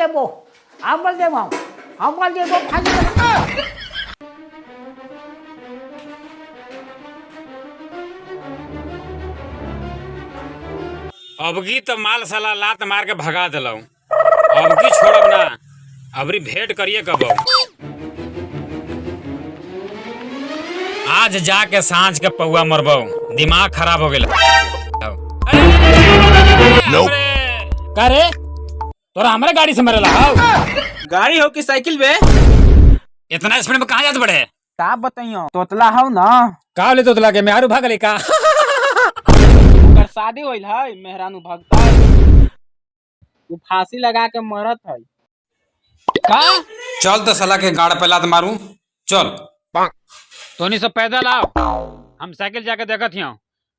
देबो अमल देबो फाइल अबकी तो माल साला लात मार के भगा दिलौ। अबकी छोड़ब ना, अबरी भेंट करिए कब। आज जाके सांझ के पौआ मरबौ, दिमाग खराब हो गेल। का रे तोरा हमरे गाड़ी से मरेला हौ? गाड़ी हो कि साइकिल बे? इतना स्पीड में कहाँ जात बड़े? का बताइयो तोतला हो ना। का ले तोतला के मेहरू भागले का? ओकर शादी होइल है, मेहरानू भगता है, वो फांसी लगा के मरत है। का? चल तो साला के गाड़ पे लात मारू, चल। तोनी सब पैदल आओ, हम साइकिल जाके देखत हियो।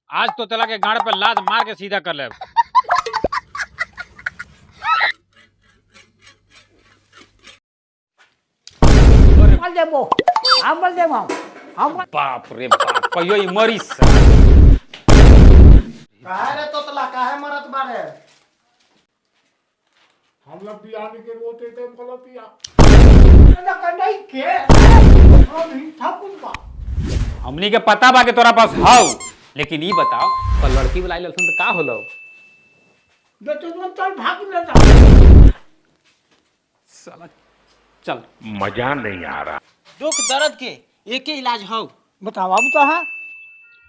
आज तो तला के गाड़ पे लात मार के सीधा कर ले। अमल देबो बाप रे बाप, कहियो ई मरीस। काहे रे तोतला काहे मरत बारे? हम लोग बियानी के रोते थे गलतिया ना नहीं के हम ही ठाकुर बा। हमनी के पता बा के तोरा पास हौ, लेकिन ई बताओ पर लड़की बुलाई लसन त का होलो? बेटो चल भाग ले जा साला चल। मजा नहीं आ रहा। दुख दर्द के एक ही इलाज हो। बताओ अब तो है।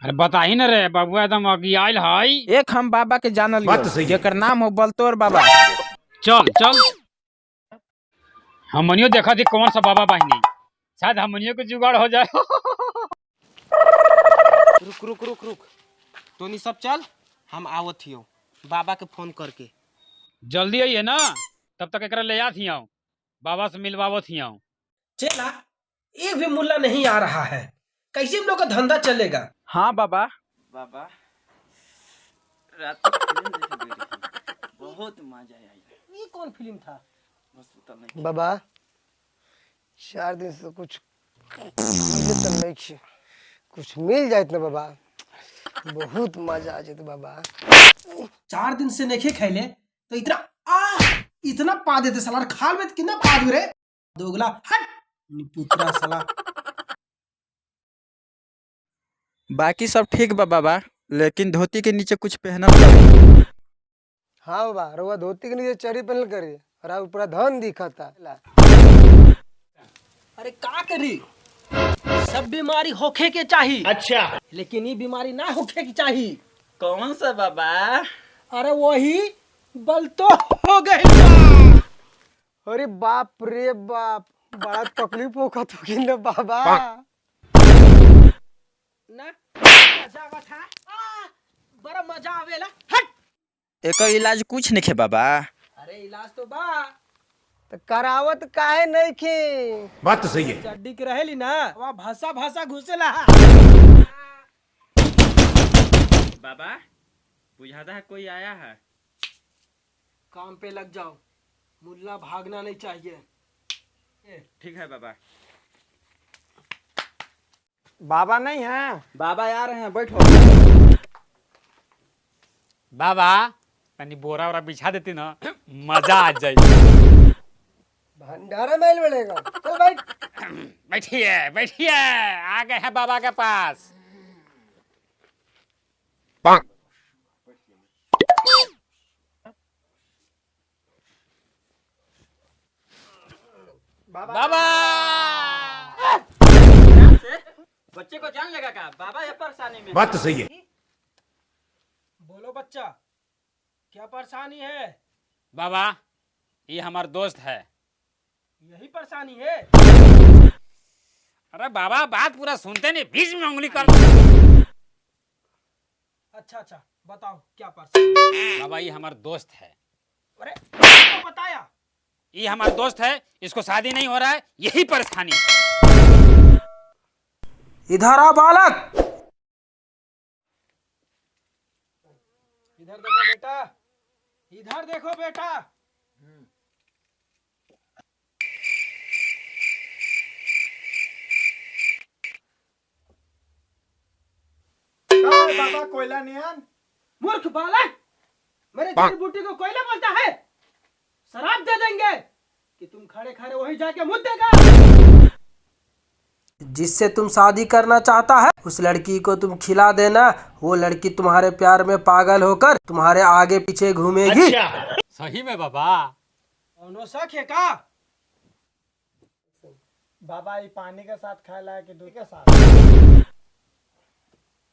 अरे बताही न रे बाबू, एकदम अगियाइल हई। एक हम बाबा के जानल जेकर नाम हो बलतोर बाबा। चल चल, हमनियो देखा थी कौन सा बाबा बाहिनी, शायद हमनियो को जुगाड़ हो जाए। रुक रुक रुक रुक, तोनी सब चल, हम आवत हियो बाबा के फोन करके। जल्दी आइए ना, तब तक एकरा ले आत हियो, बाबा से मिलवावत हियो। चेला एक भी मुल्ला नहीं आ रहा है, कैसे हम लोग का धंधा चलेगा? हाँ बाबा। बाबा रात को फिल्म देखे गए थे, बहुत मजा आया। ये कौन फिल्म था? बाबा 4 दिन से कुछ मिले तो नहीं खे, कुछ मिल जाए ना बाबा, बहुत मजा आ जाते बाबा। 4 दिन से नहीं खैले तो इतना पा देते साला, खाल में कितना पा दू रे दोगला, हट निपुत्रा साला। बाकी सब ठीक बा बाबा, लेकिन धोती के नीचे कुछ पहना पड़ा। हाँ बाबा, रउआ धोती के नीचे चरी पहनल करिए और आप पूरा धन दिखता। अरे का करी, सब बीमारी होखे के चाहिए, अच्छा, लेकिन ये बीमारी ना होखे की चाहिए। कौन सा बाबा? अरे वही बल तो हो गई। अरे बाप रे बाप, बड़ा तकलीफ होगा तो कि ना बाबा। ना मजा आवत है, बड़ा मजा आवेला, हट। एकर इलाज कुछ नहीं खे बाबा। अरे इलाज तो बा, तो करावत काहे नहीं खे? बात तो सही है। चड्डी के रहेली ना, वहाँ भाषा भाषा घुसेला। बाबा बुझाता है कोई आया है। काम पे लग जाओ, मुल्ला भागना नहीं चाहिए। ठीक है बाबा। बाबा नहीं है? बाबा आ रहे हैं, बैठो। बाबा तनी बोरा वोरा बिछा देती ना, मजा आ जाए। भंडारा मेल मिलेगा, चल भाई। बैठिए बैठिए, आ गए हैं बाबा के पास। बाबा बच्चे को जान लगा का बाबा ये परेशानी में? बात तो सही है। बोलो बच्चा, क्या परेशानी है? बाबा ये हमार दोस्त है। यही परेशानी है? अरे बाबा बात पूरा सुनते नहीं, बीच में उंगली कर। अच्छा अच्छा बताओ क्या परेशानी? बाबा ये हमार दोस्त है। अरे तो बताया। ये हमार दोस्त है, इसको शादी नहीं हो रहा है, यही परेशानी है। इधर आ बालक, इधर देखो बेटा, इधर देखो बेटा। बाबा कोयला नियन। मूर्ख बालक, मेरे जड़ी बूटी को कोयला बोलता है? शराब दे देंगे कि तुम खड़े खड़े वहीं जाके मुँह देगा। जिससे तुम शादी करना चाहता है उस लड़की को तुम खिला देना, वो लड़की तुम्हारे प्यार में पागल होकर तुम्हारे आगे पीछे घूमेगी। सही में बाबा? कौनो शक है का? बाबा ये पानी के साथ खाला है कि दूध के साथ?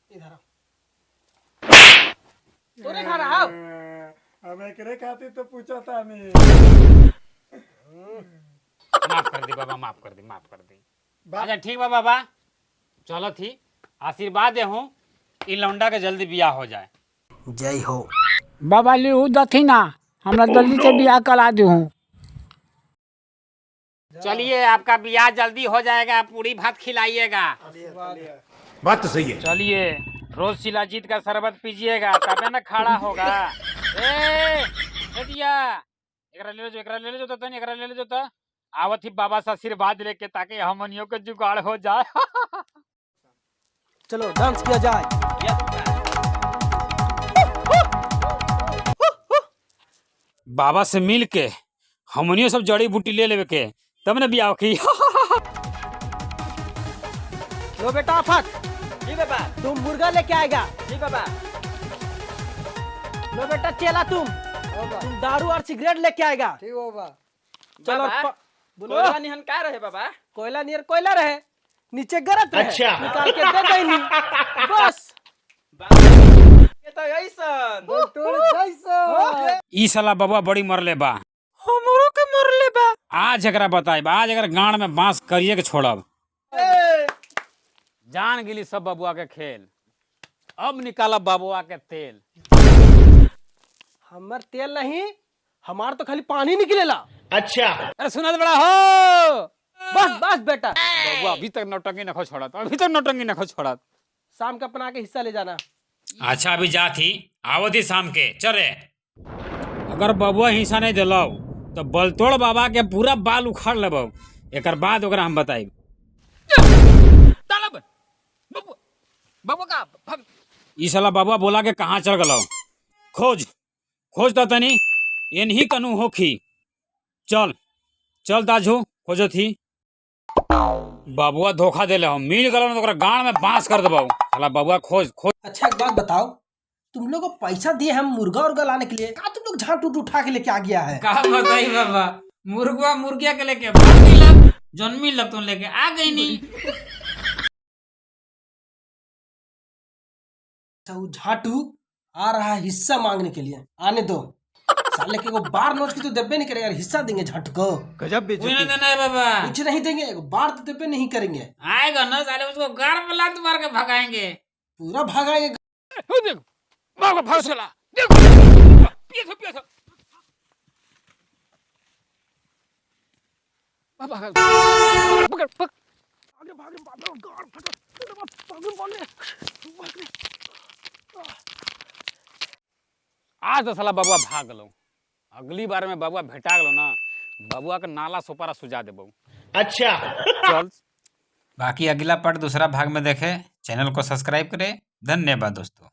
इधर आओ। तूने खा रहा हो? हम एकरे खातिर तो पूछा था मैं। माफ कर दी बाबा, माफ कर दी, माफ कर दी। अच्छा ठीक बा बाबा, चलो थी आशीर्वाद दे हूँ इ लौंडा के जल्दी बियाह हो जाए। जय हो। बाबा लिहू दथी ना, हमरा जल्दी से बियाह करा दी हूँ। चलिए आपका बियाह जल्दी हो जाएगा, पूरी भात खिलाइएगा। बात तो सही है। चलिए रोज शिलाजीत का शरबत पीजिएगा तबे ना खड़ा होगा। ए दिया एकरा ले ले जो तनी एकरा ले ले जो त आवत ही बाबा से आशीर्वाद लेके ताकि हमनियों के जुगाड़ हो जाए। चलो डांस किया जाए। बाबा से मिल के हमनियों सब जड़ी बूटी ले लेवे के तब ने बियाह की। लो बेटा फट, जी बाबा। तुम मुर्गा लेके आएगा। जी बाबा। लो बेटा चेला तुम दारू और सिगरेट लेके आएगा। ठीक हो बाबा। चलो बाबा, बोलो। कोयला निहन का रहे बाबा? कोयला नियर कोयला रहे, नीचे गरत रहे। अच्छा। निकाल के दे देनी बस। ये तो ऐसन। ई साला बाबा बड़ी मरले बा, हमरो के मरले बा। आज एकरा बताई, आज अगर गांड में बांस करिए के छोड़ब। जान गिली सब बबुआ के खेल, अब निकालब बबुआ के तेल। हमर तेल नहीं, हमार तो खाली पानी निकलेला। अच्छा। अरे सुना बड़ा हो, बस बस बेटा, बबुआ अभी तक नौटंकी न खो छोड़त, अभी तक नौटंकी न खो छोड़त। शाम का अपना के हिस्सा ले जाना। अच्छा अभी जा थी आवत ही शाम के चले। अगर बबुआ हिस्सा नहीं दिलो तो बलतोड़ बाबा के पूरा बाल उखाड़ लेबो, एकर बाद ओकरा हम बताई। ई साला बाबा बोला के कहाँ चल गलो, खोज खोज तो तनी इन्हीं कनु होखी। चल चल दाजू खोजो थी। बाबुआ धोखा देले हम, मिल गलो तो ओकरा गांड में बांस कर देबो। साला बाबुआ खोज खोज। अच्छा एक बात बताओ, तुम लोग को पैसा दिए हम मुर्गा उर्गा लाने के लिए, कहा तुम लोग झाट उठ उठा के लेके आ गया है? कहा बताई बाबा, मुर्गा मुर्गिया के लेके भाग दिलक, जन्मी लग तो लेके आ गई नहीं। अच्छा वो झाटू आ रहा है हिस्सा मांगने के लिए, आने दो। साले के वो बार नोच की तो देबे नहीं करेगा, हिस्सा देंगे झाटू को। गजब कोई ना देना है बाबा, कुछ नहीं देंगे, एक बार तो देबे नहीं करेंगे। आएगा ना साले उसको गाड़ में लात मार के भगाएंगे। पूरा भागाएंगे। देखो बाबा भाग चला, देखो पीछे पीछे बाबा पकड़ पकड़। आज तो साला बबुआ भाग गलो, अगली बार में बबुआ भेटा गलो ना, बबुआ का नाला सोपारा सुझा देबो। अच्छा। चल बाकी अगला पार्ट दूसरा भाग में देखे। चैनल को सब्सक्राइब करें। धन्यवाद दोस्तों।